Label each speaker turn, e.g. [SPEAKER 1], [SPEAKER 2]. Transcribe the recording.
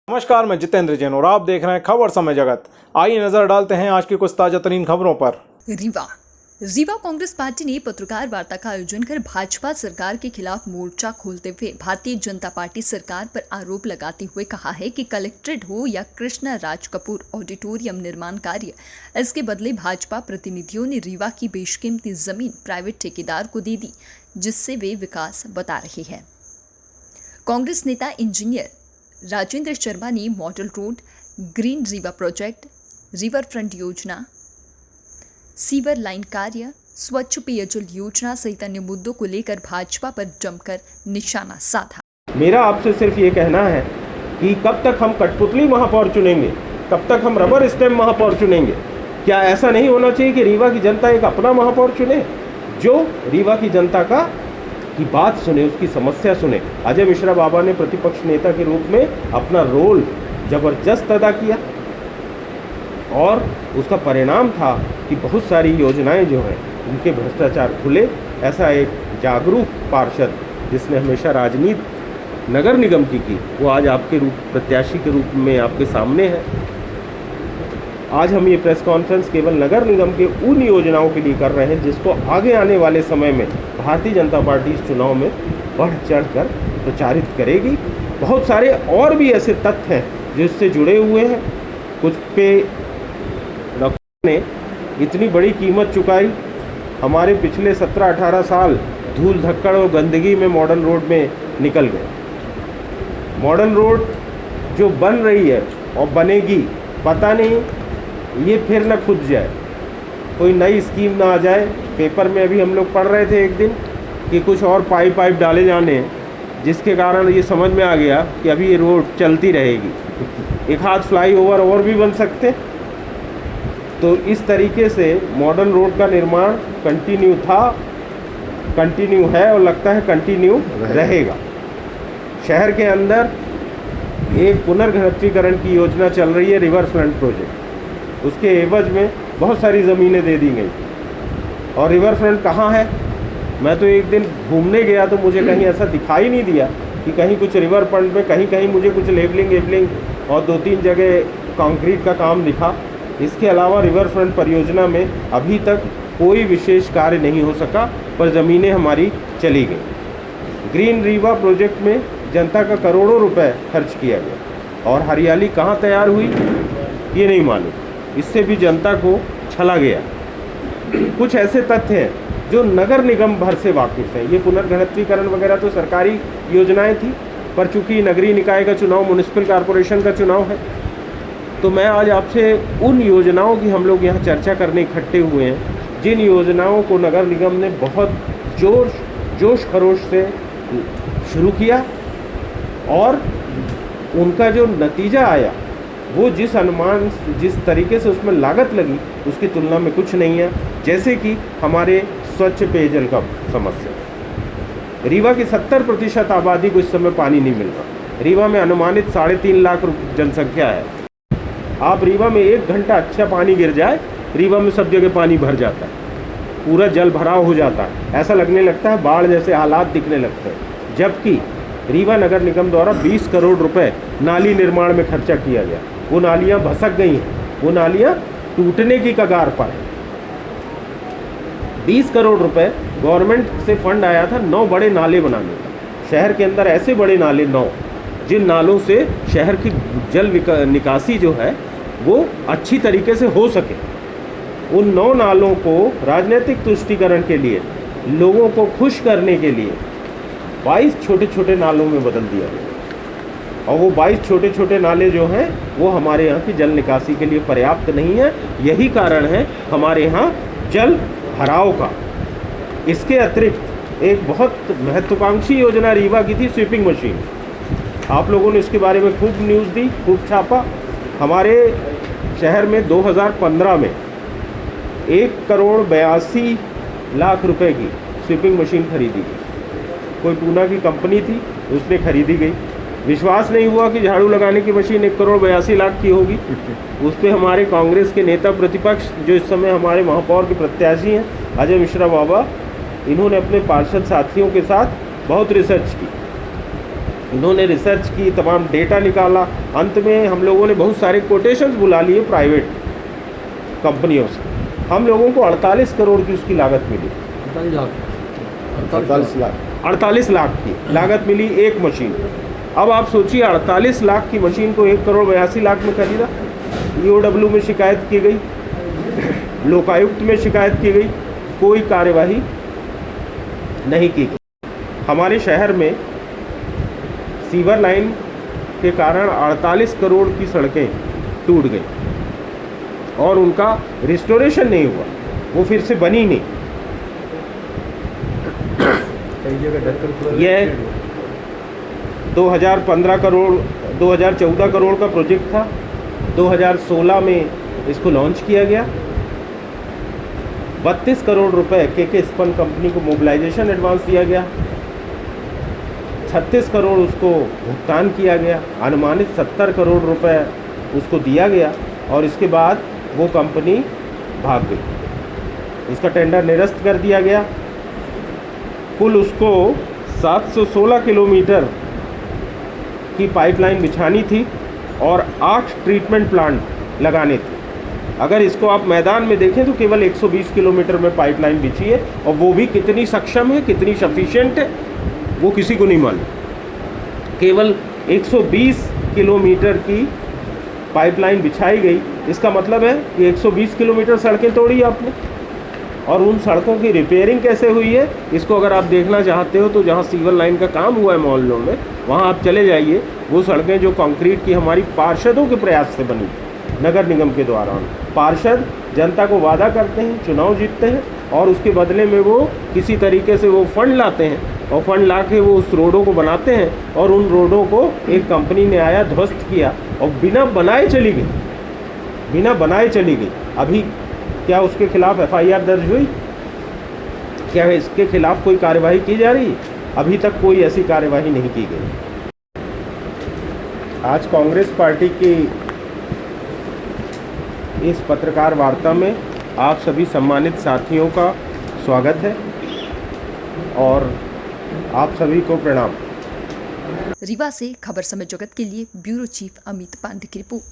[SPEAKER 1] नमस्कार, मैं जितेंद्र जैन और आप देख रहे हैं खबर समय जगत। आइए नजर डालते हैं आज की कुछ ताजा तरीन खबरों पर।
[SPEAKER 2] रीवा कांग्रेस पार्टी ने पत्रकार वार्ता का आयोजन कर भाजपा सरकार के खिलाफ मोर्चा खोलते हुए भारतीय जनता पार्टी सरकार पर आरोप लगाते हुए कहा है कि कलेक्ट्रेट हो या कृष्णा राज कपूर ऑडिटोरियम निर्माण कार्य, इसके बदले भाजपा प्रतिनिधियों ने रीवा की बेशकीमती जमीन प्राइवेट ठेकेदार को दे दी, जिससे वे विकास बता रहे हैं। कांग्रेस नेता इंजीनियर राजेंद्र शर्मा ने model road, green Rewa project, river front योजना, सीवर लाइन कार्य, स्वच्छ पेयजल योजना सहित अन्य मुद्दों को लेकर भाजपा पर जमकर निशाना साधा।
[SPEAKER 3] मेरा आपसे सिर्फ ये कहना है कि कब तक हम कठपुतली महापौर चुनेंगे, कब तक हम रबर स्टैम्प महापौर चुनेंगे? क्या ऐसा नहीं होना चाहिए कि रीवा की जनता एक अपना महापौर चुने जो रीवा की जनता की बात सुने, उसकी समस्या सुने? अजय मिश्रा बाबा ने प्रतिपक्ष नेता के रूप में अपना रोल जबरदस्त अदा किया और उसका परिणाम था कि बहुत सारी योजनाएं जो हैं उनके भ्रष्टाचार खुले। ऐसा एक जागरूक पार्षद जिसने हमेशा राजनीति नगर निगम की वो आज आपके प्रत्याशी के रूप में आपके सामने है। आज हम ये प्रेस कॉन्फ्रेंस केवल नगर निगम के उन योजनाओं के लिए कर रहे हैं जिसको आगे आने वाले समय में भारतीय जनता पार्टी इस चुनाव में बढ़ चढ़ कर प्रचारित करेगी। बहुत सारे और भी ऐसे तथ्य हैं जो इससे जुड़े हुए हैं। कुछ पे ने इतनी बड़ी कीमत चुकाई, हमारे पिछले 17-18 साल धूल धक्कड़ और गंदगी में मॉडर्न रोड में निकल गए। मॉडर्न रोड जो बन रही है और बनेगी, पता नहीं ये फिर न खुद जाए, कोई नई स्कीम ना आ जाए। पेपर में अभी हम लोग पढ़ रहे थे एक दिन कि कुछ और पाइप डाले जाने हैं, जिसके कारण ये समझ में आ गया कि अभी ये रोड चलती रहेगी। एक हाथ फ्लाईओवर और भी बन सकते। तो इस तरीके से मॉडर्न रोड का निर्माण कंटिन्यू था, कंटिन्यू है और लगता है कंटिन्यू रहेगा। शहर के अंदर एक पुनर्घनत्वीकरण की योजना चल रही है, रिवर फ्रंट प्रोजेक्ट। उसके एवज में बहुत सारी ज़मीनें दे दी गई। और रिवर फ्रंट कहाँ है? मैं तो एक दिन घूमने गया तो मुझे कहीं ऐसा दिखाई नहीं दिया कि कहीं कुछ रिवर फ्रंट में कहीं मुझे कुछ लेबलिंग और 2-3 जगह कंक्रीट का काम दिखा। इसके अलावा रिवर फ्रंट परियोजना में अभी तक कोई विशेष कार्य नहीं हो सका, पर ज़मीनें हमारी चली गई। ग्रीन रीवा प्रोजेक्ट में जनता का करोड़ों रुपए खर्च किया गया और हरियाली कहाँ तैयार हुई ये नहीं मालूम। इससे भी जनता को छला गया। कुछ ऐसे तथ्य हैं जो नगर निगम भर से वाकिफ़ हैं। ये पुनर्घनत्वीकरण वगैरह तो सरकारी योजनाएं थी, पर चूँकि नगरीय निकाय का चुनाव, म्युनिसिपल कॉरपोरेशन का चुनाव है, तो मैं आज आपसे उन योजनाओं की हम लोग यहाँ चर्चा करने इकट्ठे हुए हैं जिन योजनाओं को नगर निगम ने बहुत जोश खरोश से शुरू किया और उनका जो नतीजा आया वो जिस तरीके से उसमें लागत लगी उसकी तुलना में कुछ नहीं है। जैसे कि हमारे स्वच्छ पेयजल का समस्या, रीवा की 70% आबादी को इस समय पानी नहीं मिल रहा। रीवा में अनुमानित 3.5 लाख जनसंख्या है। आप रीवा में 1 घंटा अच्छा पानी गिर जाए, रीवा में सब जगह पानी भर जाता है, पूरा जल भराव हो जाता है। ऐसा लगने लगता है, बाढ़ जैसे हालात दिखने लगते हैं। जबकि रीवा नगर निगम द्वारा 20 करोड़ रुपए नाली निर्माण में खर्चा किया गया। वो नालियाँ भसक गई हैं, वो नालियाँ टूटने की कगार पर है। 20 करोड़ रुपए गवर्नमेंट से फंड आया था 9 बड़े नाले बनाने का। शहर के अंदर ऐसे बड़े नाले 9, जिन नालों से शहर की जल निकासी जो है वो अच्छी तरीके से हो सके। उन 9 नालों को राजनीतिक तुष्टीकरण के लिए, लोगों को खुश करने के लिए 22 छोटे छोटे नालों में बदल दिया गया। और वो 22 छोटे छोटे नाले जो हैं वो हमारे यहाँ की जल निकासी के लिए पर्याप्त नहीं है। यही कारण है हमारे यहाँ जल भराव का। इसके अतिरिक्त एक बहुत महत्वाकांक्षी योजना रीवा की थी, स्वीपिंग मशीन। आप लोगों ने इसके बारे में खूब न्यूज़ दी, खूब छापा। हमारे शहर में 2015 में 1,82,00,000 रुपए की स्वीपिंग मशीन खरीदी गई। कोई पूना की कंपनी थी, उसने खरीदी गई। विश्वास नहीं हुआ कि झाड़ू लगाने की मशीन 1,82,00,000 की होगी। उस पर हमारे कांग्रेस के नेता प्रतिपक्ष, जो इस समय हमारे महापौर के प्रत्याशी हैं, अजय मिश्रा बाबा, इन्होंने अपने पार्षद साथियों के साथ बहुत रिसर्च की उन्होंने रिसर्च की, तमाम डेटा निकाला। अंत में हम लोगों ने बहुत सारे कोटेशंस बुला लिए प्राइवेट कंपनियों से। हम लोगों को 48 करोड़ की उसकी लागत मिली। 48 लाख की लागत मिली एक मशीन। अब आप सोचिए 48 लाख की मशीन को 1 करोड़ 82 लाख में खरीदा। EOW में शिकायत की गई, लोकायुक्त में शिकायत की गई, कोई कार्यवाही नहीं की गई। हमारे शहर में सीवर लाइन के कारण 48 करोड़ की सड़कें टूट गई और उनका रिस्टोरेशन नहीं हुआ, वो फिर से बनी नहीं। यह 2014 करोड़ का प्रोजेक्ट था। 2016 में इसको लॉन्च किया गया। 32 करोड़ रुपए के स्पन कंपनी को मोबिलाइजेशन एडवांस दिया गया। 36 करोड़ उसको भुगतान किया गया। अनुमानित 70 करोड़ रुपए उसको दिया गया और इसके बाद वो कंपनी भाग गई। उसका टेंडर निरस्त कर दिया गया। कुल उसको 716 किलोमीटर की पाइपलाइन बिछानी थी और 8 ट्रीटमेंट प्लांट लगाने थे। अगर इसको आप मैदान में देखें तो केवल 120 किलोमीटर में पाइपलाइन बिछी है और वो भी कितनी सक्षम है, कितनी सफिशिएंट है, वो किसी को नहीं मालूम। केवल 120 किलोमीटर की पाइपलाइन बिछाई गई। इसका मतलब है कि 120 किलोमीटर सड़कें तोड़ी आपने। और उन सड़कों की रिपेयरिंग कैसे हुई है, इसको अगर आप देखना चाहते हो तो जहाँ सीवर लाइन का काम हुआ है मोहल्लों में, वहाँ आप चले जाइए। वो सड़कें जो कंक्रीट की हमारी पार्षदों के प्रयास से बनी थी, नगर निगम के द्वारा। पार्षद जनता को वादा करते हैं, चुनाव जीतते हैं और उसके बदले में वो किसी तरीके से वो फंड लाते हैं और फंड ला के वो उस रोडों को बनाते हैं और उन रोडों को एक कंपनी ने आया, ध्वस्त किया और बिना बनाए चली गई। अभी क्या उसके खिलाफ FIR दर्ज हुई? क्या इसके खिलाफ कोई कार्यवाही की जा रही? अभी तक कोई ऐसी कार्यवाही नहीं की गई। आज कांग्रेस पार्टी की इस पत्रकार वार्ता में आप सभी सम्मानित साथियों का स्वागत है और आप सभी को प्रणाम।
[SPEAKER 2] रीवा से खबर समय जगत के लिए ब्यूरो चीफ अमित पांडे की रिपोर्ट।